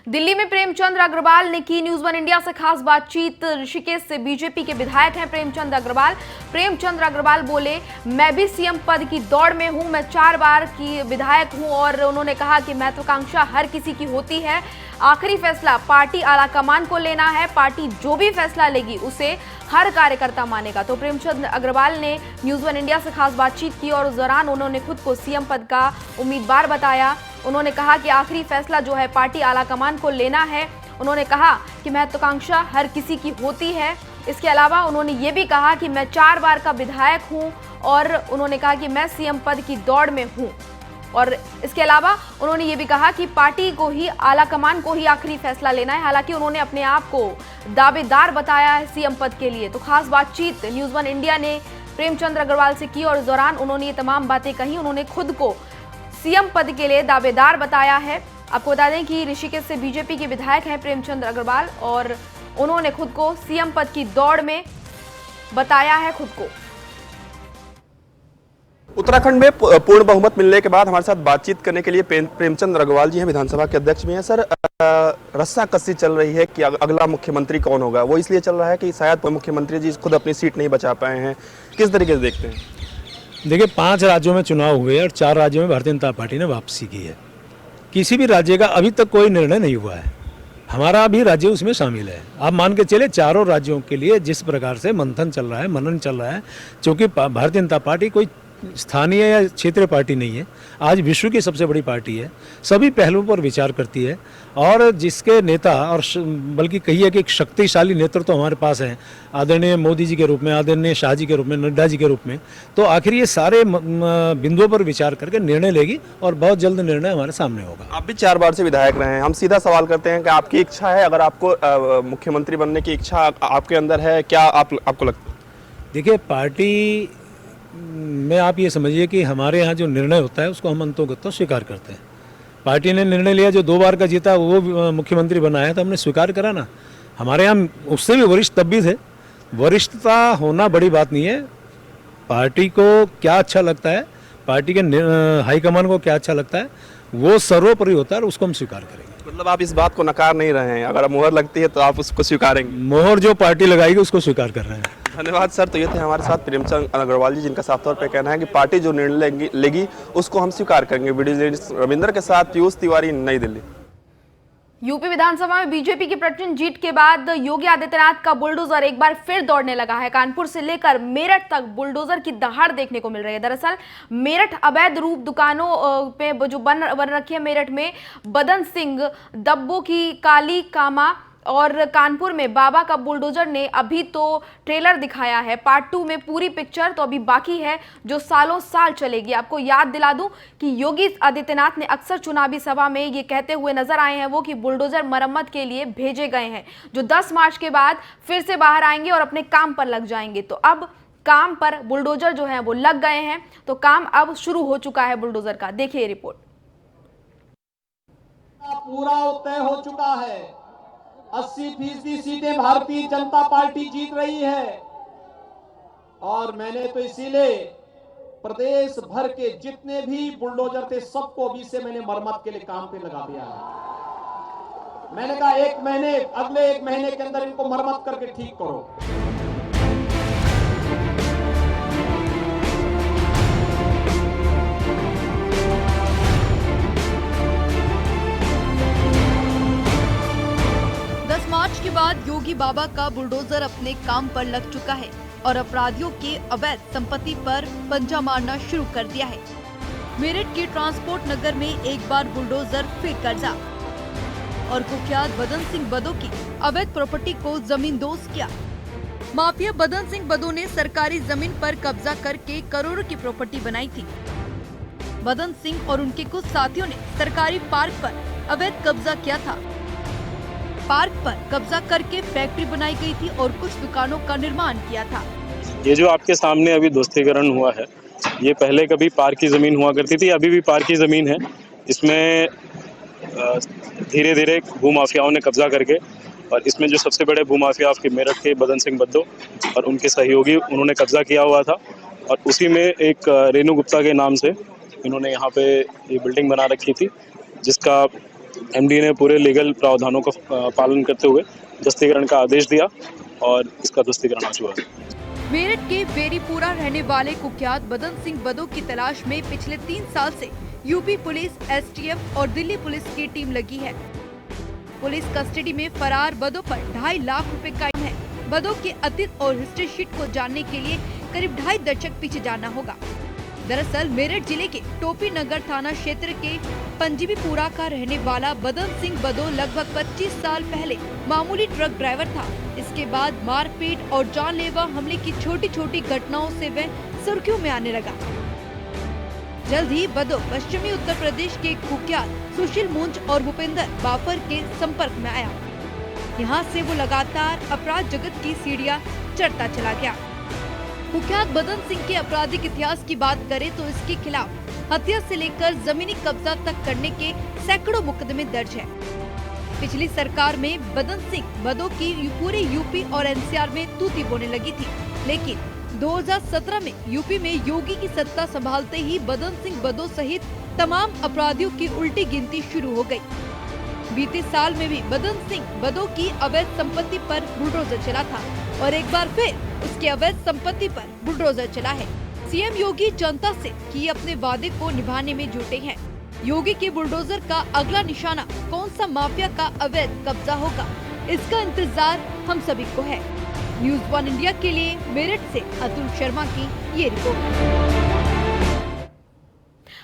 दिल्ली में प्रेमचंद अग्रवाल ने की न्यूज वन इंडिया से खास बातचीत। ऋषिकेश से बीजेपी के विधायक हैं प्रेमचंद अग्रवाल। प्रेमचंद अग्रवाल बोले, मैं भी सीएम पद की दौड़ में हूं, मैं 4 बार की विधायक हूं और उन्होंने कहा कि महत्वाकांक्षा हर किसी की होती है। आखिरी फैसला पार्टी आलाकमान को लेना है, पार्टी जो भी फैसला लेगी उसे हर कार्यकर्ता मानेगा। तो प्रेमचंद अग्रवाल ने न्यूज वन इंडिया से खास बातचीत की और उस दौरान उन्होंने खुद को सीएम पद का उम्मीदवार बताया। उन्होंने कहा कि आखिरी फैसला जो है पार्टी आलाकमान को लेना है। उन्होंने कहा कि महत्वाकांक्षा हर किसी की होती है। इसके अलावा उन्होंने ये भी कहा कि मैं 4 बार का विधायक हूं और उन्होंने कहा कि मैं सीएम पद की दौड़ में हूं। और इसके अलावा उन्होंने ये भी कहा कि पार्टी को ही, आलाकमान को ही आखिरी फैसला लेना है। हालांकि उन्होंने अपने आप को दावेदार बताया है सीएम पद के लिए। तो खास बातचीत न्यूज वन इंडिया ने प्रेमचंद अग्रवाल से की और इस दौरान उन्होंने ये तमाम बातें कही। उन्होंने खुद को सीएम पद के लिए दावेदार बताया है। आपको बता दें कि ऋषिकेश से बीजेपी के विधायक हैं प्रेमचंद अग्रवाल और उन्होंने खुद को सीएम पद की दौड़ में बताया है खुद को। उत्तराखंड में पूर्ण बहुमत मिलने के बाद हमारे साथ बातचीत करने के लिए प्रेमचंद अग्रवाल जी हैं, विधानसभा के अध्यक्ष भी हैं। सर, रस्साकसी चल रही है कि अगला मुख्यमंत्री कौन होगा। वो इसलिए चल रहा है कि शायद मुख्यमंत्री जी खुद अपनी सीट नहीं बचा पाए हैं। किस तरीके से देखते हैं? देखिए, 5 राज्यों में चुनाव हुए और 4 राज्यों में भारतीय जनता पार्टी ने वापसी की है। किसी भी राज्य का अभी तक कोई निर्णय नहीं हुआ है। हमारा भी राज्य उसमें शामिल है। आप मान के चले, चारों राज्यों के लिए जिस प्रकार से मंथन चल रहा है, मनन चल रहा है, क्योंकि भारतीय जनता पार्टी कोई स्थानीय या क्षेत्रीय पार्टी नहीं है, आज विश्व की सबसे बड़ी पार्टी है। सभी पहलुओं पर विचार करती है और जिसके नेता और बल्कि कहिए कि एक शक्तिशाली नेतृत्व तो हमारे पास है, आदरणीय मोदी जी के रूप में, आदरणीय शाह जी के रूप में, नड्डा जी के रूप में। तो आखिर ये सारे बिंदुओं पर विचार करके निर्णय लेगी और बहुत जल्द निर्णय हमारे सामने होगा। आप भी 4 बार से विधायक रहे हैं। हम सीधा सवाल करते हैं कि आपकी इच्छा है, अगर आपको मुख्यमंत्री बनने की इच्छा आपके अंदर है, क्या आपको लगता है? देखिए, पार्टी में आप ये समझिए कि हमारे यहाँ जो निर्णय होता है उसको हम अंतोगत्वा स्वीकार करते हैं। पार्टी ने निर्णय लिया, जो 2 बार का जीता वो मुख्यमंत्री बना है, तो हमने स्वीकार करा ना। हमारे यहाँ उससे भी वरिष्ठ तब भी थे। वरिष्ठता होना बड़ी बात नहीं है। पार्टी को क्या अच्छा लगता है, पार्टी के हाईकमान को क्या अच्छा लगता है, वो सर्वोपरि होता है और उसको हम स्वीकार करेंगे। मतलब आप इस बात को नकार नहीं रहे हैं, अगर मुहर लगती है तो आप उसको स्वीकारेंगे? मोहर जो पार्टी लगाएगी उसको स्वीकार कर रहे हैं। धन्यवाद सर। तो ये थे हमारे साथ प्रेमचंद अग्रवाल जी, जिनका साफ तौर पे कहना है कि पार्टी जो निर्णय लेगी उसको हम स्वीकार करेंगे। वीडियो जर्नलिस्ट रविंद्र के साथ पीयूष तिवारी, नई दिल्ली। यूपी विधानसभा में बीजेपी की प्रचंड जीत के बाद योगी आदित्यनाथ का बुलडोजर एक बार फिर दौड़ने लगा है। कानपुर से लेकर मेरठ तक बुलडोजर की दहाड़ देखने को मिल रही है। दरअसल मेरठ अवैध रूप दुकानों पे जो बन रखी है मेरठ में, बदन सिंह, दब्बो की काली कामा और कानपुर में बाबा का बुलडोजर ने अभी तो ट्रेलर दिखाया है। पार्ट 2 में पूरी पिक्चर तो अभी बाकी है, जो सालों साल चलेगी। आपको याद दिला दूं कि योगी आदित्यनाथ ने अक्सर चुनावी सभा में ये कहते हुए नजर आए हैं वो कि बुलडोजर मरम्मत के लिए भेजे गए हैं, जो 10 मार्च के बाद फिर से बाहर आएंगे और अपने काम पर लग जाएंगे। तो अब काम पर बुलडोजर जो है वो लग गए हैं, तो काम अब शुरू हो चुका है बुलडोजर का। देखिए रिपोर्ट। पूरा तय हो चुका है। 80% सीटें भारतीय जनता पार्टी जीत रही है और मैंने तो इसीलिए प्रदेश भर के जितने भी बुलडोजर थे सबको अभी से मैंने मरम्मत के लिए काम पे लगा दिया है। मैंने कहा अगले 1 महीने के अंदर इनको मरम्मत करके ठीक करो। मार्च के बाद योगी बाबा का बुलडोजर अपने काम पर लग चुका है और अपराधियों के अवैध संपत्ति पर पंजा मारना शुरू कर दिया है। मेरठ के ट्रांसपोर्ट नगर में एक बार बुलडोजर फिर कब्जा और कुख्यात बदन सिंह बदो की अवैध प्रॉपर्टी को जमींदोज किया। माफिया बदन सिंह बदो ने सरकारी जमीन पर कब्जा करके करोड़ों की प्रॉपर्टी बनाई थी। बदन सिंह और उनके कुछ साथियों ने सरकारी पार्क पर अवैध कब्जा किया था। पार्क पर कब्जा करके फैक्ट्री बनाई गई थी और कुछ दुकानों का निर्माण किया था। ये जो आपके सामने अभी ध्वस्तीकरण हुआ है, ये पहले कभी पार्क की जमीन हुआ करती थी, अभी भी पार्क की जमीन है। इसमें धीरे धीरे भूमाफियाओं ने कब्जा करके, और इसमें जो सबसे बड़े भूमाफिया आपके मेरठ के बदन सिंह बद्दो और उनके सहयोगी, उन्होंने कब्जा किया हुआ था। और उसी में एक रेणु गुप्ता के नाम से इन्होंने यहाँ पे ये बिल्डिंग बना रखी थी, जिसका एमडी ने पूरे लीगल प्रावधानों का पालन करते हुए ध्वस्तीकरण का आदेश दिया और इसका ध्वस्तीकरण आज हुआ। मेरठ के बेरीपुरा रहने वाले कुख्यात बदन सिंह बदो की तलाश में पिछले 3 साल से यूपी पुलिस, एसटीएफ और दिल्ली पुलिस की टीम लगी है। पुलिस कस्टडी में फरार बदो पर 2.5 लाख रुपए का इनाम है। बदो के अतीत और हिस्ट्री शीट को जानने के लिए करीब 2.5 दशक पीछे जाना होगा। दरअसल मेरठ जिले के टोपी नगर थाना क्षेत्र के पंजीबीपुरा का रहने वाला बदन सिंह बदो लगभग 25 साल पहले मामूली ट्रक ड्राइवर था। इसके बाद मारपीट और जानलेवा हमले की छोटी छोटी घटनाओं से वह सुर्खियों में आने लगा। जल्द ही बदो पश्चिमी उत्तर प्रदेश के कुख्यात सुशील मुंज और भूपेंद्र बाफर के संपर्क में आया। यहाँ से वो लगातार अपराध जगत की सीढ़ियां चढ़ता चला गया। कुख्यात बदन सिंह के आपराधिक इतिहास की बात करें तो इसके खिलाफ हत्या से लेकर जमीनी कब्जा तक करने के सैकड़ों मुकदमे दर्ज है। पिछली सरकार में बदन सिंह बदो की पूरे यूपी और एनसीआर में तूती बोने लगी थी, लेकिन 2017 में यूपी में योगी की सत्ता संभालते ही बदन सिंह बदो सहित तमाम अपराधियों की उल्टी गिनती शुरू हो गई। बीते साल में भी बदन सिंह बदो की अवैध संपत्ति पर बुलडोजर चला था और एक बार फिर उसकी अवैध संपत्ति पर बुलडोजर चला है। सीएम योगी जनता से किए अपने वादे को निभाने में जुटे हैं। योगी के बुलडोजर का अगला निशाना कौन सा माफिया का अवैध कब्जा होगा, इसका इंतजार हम सभी को है। न्यूज़ 1 इंडिया के लिए मेरठ से अतुल शर्मा की ये रिपोर्ट।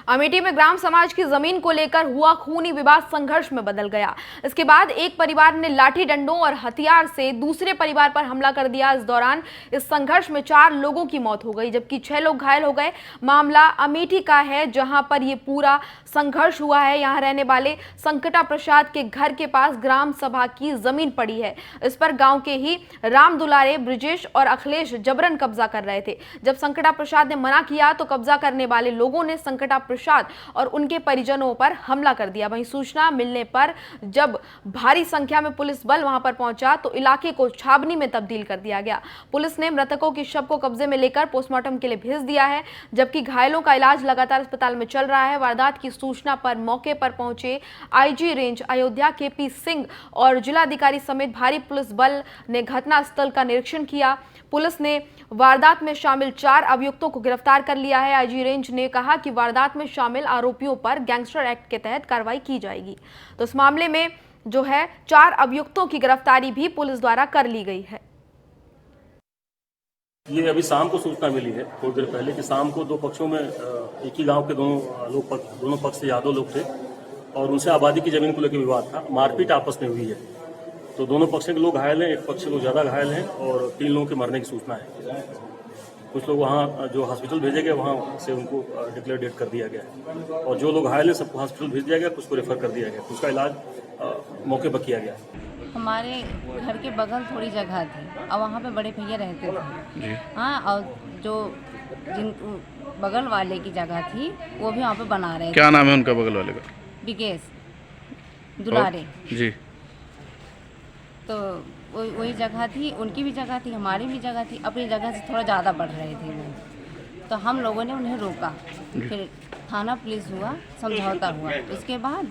अमेठी में ग्राम समाज की जमीन को लेकर हुआ खूनी विवाद संघर्ष में बदल गया। इसके बाद एक परिवार ने लाठी डंडों और हथियार से दूसरे परिवार पर हमला कर दिया। इस दौरान इस संघर्ष में 4 लोगों की मौत हो गई, जबकि 6 लोग घायल हो गए। मामला अमेठी का है, जहां पर ये पूरा संघर्ष हुआ है। यहां रहने वाले संकटा प्रसाद के घर के पास ग्राम सभा की जमीन पड़ी है। इस पर गांव के ही राम दुलारे, ब्रिजेश और अखिलेश जबरन कब्जा कर रहे थे। जब संकटा प्रसाद ने मना किया तो कब्जा करने वाले लोगों ने संकटा प्रसाद और उनके परिजनों पर हमला कर दिया। वहीं सूचना मिलने पर जब भारी संख्या में पुलिस बल वहां पर पहुंचा तो इलाके को छावनी में तब्दील कर दिया गया। पुलिस ने मृतकों के शव को कब्जे में लेकर पोस्टमार्टम के लिए भेज दिया है, जबकि घायलों का इलाज लगातार अस्पताल में चल रहा है। वारदात की सूचना पर मौके पर पहुंचे IG range Ayodhya KP Singh और जिलाधिकारी समेत भारी पुलिस बल ने घटनास्थल का निरीक्षण किया। पुलिस ने वारदात में शामिल 4 अभियुक्तों को गिरफ्तार कर लिया है। आईजी रेंज ने कहा कि वारदात में शामिल आरोपियों पर गैंगस्टर एक्ट के तहत कार्रवाई की जाएगी। तो इस मामले में जो है 4 अभियुक्तों की गिरफ्तारी भी पुलिस द्वारा कर ली गई है। ये अभी शाम को सूचना मिली है, थोड़ी देर पहले, कि शाम को 2 पक्षों में एक ही गांव के दोनों पक्ष से यादव लोग थे और उनसे आबादी की जमीन को लेकर विवाद था। मारपीट आपस में हुई है, तो दोनों पक्ष के लोग घायल हैं। एक पक्ष के लोग ज़्यादा घायल हैं और 3 लोगों के मरने की सूचना है। कुछ लोग वहाँ जो हॉस्पिटल भेजे गए वहाँ से उनको डिक्लेयर डेट कर दिया गया और जो लोग घायल हैं सबको हॉस्पिटल भेज दिया गया, कुछ को रेफर कर दिया गया, कुछ का इलाज मौके पर किया गया। हमारे घर के बगल थोड़ी जगह थी और वहाँ पे बड़े भैया रहते थे। हाँ, और जो जिन बगल वाले की जगह थी वो भी वहाँ पे बना रहे थे। क्या नाम है उनका बगल वाले का? विकेश दुलारे जी। तो वही जगह थी, उनकी भी जगह थी, हमारी भी जगह थी। अपनी जगह से थोड़ा ज़्यादा बढ़ रहे थे वो, तो हम लोगों ने उन्हें रोका। फिर थाना पुलिस हुआ, समझौता हुआ, उसके बाद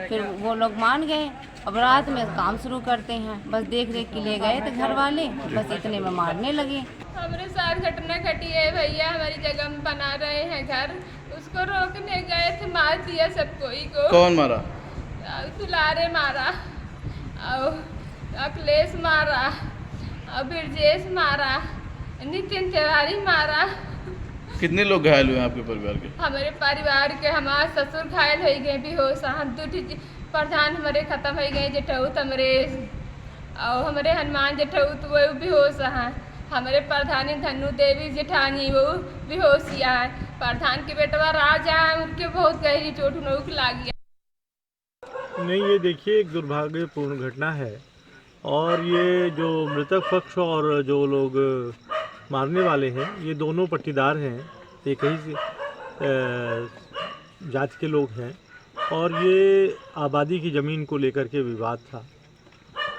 फिर वो लोग मान गए। अब रात में काम शुरू करते हैं, बस देख रेख के लिए गए थे घर वाले, बस इतने में मारने लगे। हमारे साथ घटना घटी है, भैया हमारी जगह में बना रहे हैं घर, उसको रोकने गए थे, मार दिया सब कोई को। कौन मारा? दुलारे मारा और अखिलेश मारा और ब्रजेश मारा, नितिन तिवारी मारा। कितने लोग घायल हुए आपके परिवार के? हमारे परिवार के हमारे ससुर घायल हो गए, बेहोश, दूठी प्रधान हमारे खत्म हो गए, जेठौत हमारे और हमारे हनुमान जेठौत वो बेहोश हैं। हमारे प्रधानी धनु देवी जेठानी वो बेहोशिया है। प्रधान के बेटवा राजा है, उनके बहुत गहरी चोट नोक लगी। नहीं, ये देखिए एक दुर्भाग्यपूर्ण घटना है और ये जो मृतक पक्ष और जो लोग मारने वाले हैं ये दोनों पट्टीदार हैं, एक ही जाति के लोग हैं और ये आबादी की ज़मीन को लेकर के विवाद था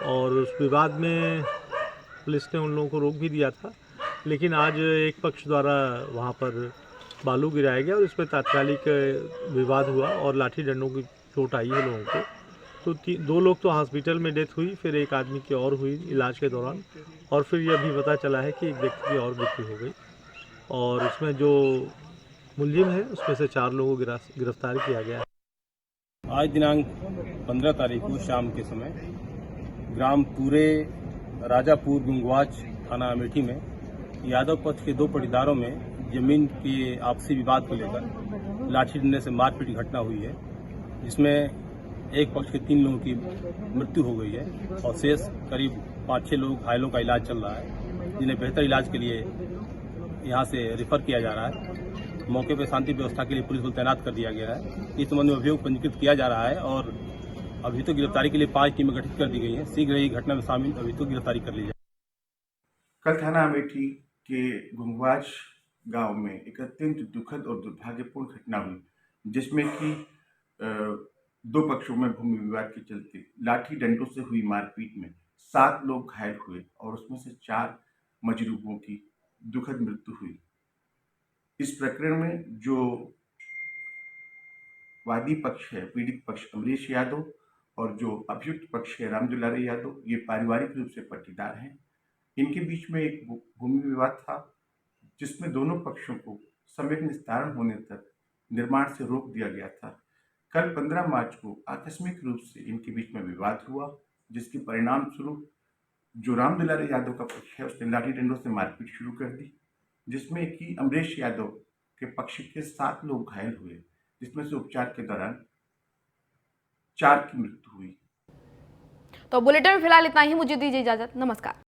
और उस विवाद में पुलिस ने उन लोगों को रोक भी दिया था। लेकिन आज एक पक्ष द्वारा वहाँ पर बालू गिराया गया और इसमें तात्कालिक विवाद हुआ और लाठी डंडों की चोट आई है लोगों को तो 2 लोग तो हॉस्पिटल में डेथ हुई, फिर एक आदमी की और हुई इलाज के दौरान, और फिर यह भी पता चला है कि एक व्यक्ति की और मृत्यु हो गई। और इसमें जो मुलजिम है उसमें से 4 लोगों को गिरफ्तार किया गया है। आज दिनांक 15 तारीख को शाम के समय ग्राम पूरे राजापुर गुंगवाच थाना अमेठी में यादव पक्ष के 2 पटीदारों में जमीन के आपसी विवाद को लेकर लाठी डंडे से मारपीट की घटना हुई है, जिसमें एक पक्ष के 3 लोगों की मृत्यु हो गई है और शेष करीब 5-6 लोग घायलों का इलाज चल रहा है, जिन्हें बेहतर इलाज के लिए यहाँ से रेफर किया जा रहा है। मौके पर शांति व्यवस्था के लिए पुलिस बल तैनात कर दिया गया है। इस संबंध में अभियोग पंजीकृत किया जा रहा है और अभियुक्त गिरफ्तारी के लिए 5 टीमें गठित कर दी गई हैं। शीघ्र ही घटना में शामिल अभियुक्त गिरफ्तारी कर ली जाए। कल थाना अमेठी के गुंगवाच गांव में एक अत्यंत दुखद और दुर्भाग्यपूर्ण घटना हुई, जिसमें कि 2 पक्षों में भूमि विवाद के चलते लाठी डंडों से हुई मारपीट में 7 लोग घायल हुए और उसमें से 4 मजरूहों की दुखद मृत्यु हुई। इस प्रकरण में जो वादी पक्ष है, पीड़ित पक्ष अमरीश यादव, और जो अभियुक्त पक्ष है राम दुलारे यादव, ये पारिवारिक रूप से पट्टीदार हैं। इनके बीच में एक भूमि विवाद था, जिसमें दोनों पक्षों को सम्यक निस्तारण होने तक निर्माण से रोक दिया गया था। कल 15 मार्च को आकस्मिक रूप से इनके बीच में विवाद हुआ, जिसके परिणाम स्वरूप जो राम दुलारे यादव का पक्ष है उसने लाठी डंडों से मारपीट शुरू कर दी, जिसमें कि अमरीश यादव के पक्ष के 7 लोग घायल हुए, जिसमें से उपचार के दौरान 4 की मृत्यु हुई। तो बुलेटिन में फिलहाल इतना ही। मुझे दीजिए इजाजत। नमस्कार।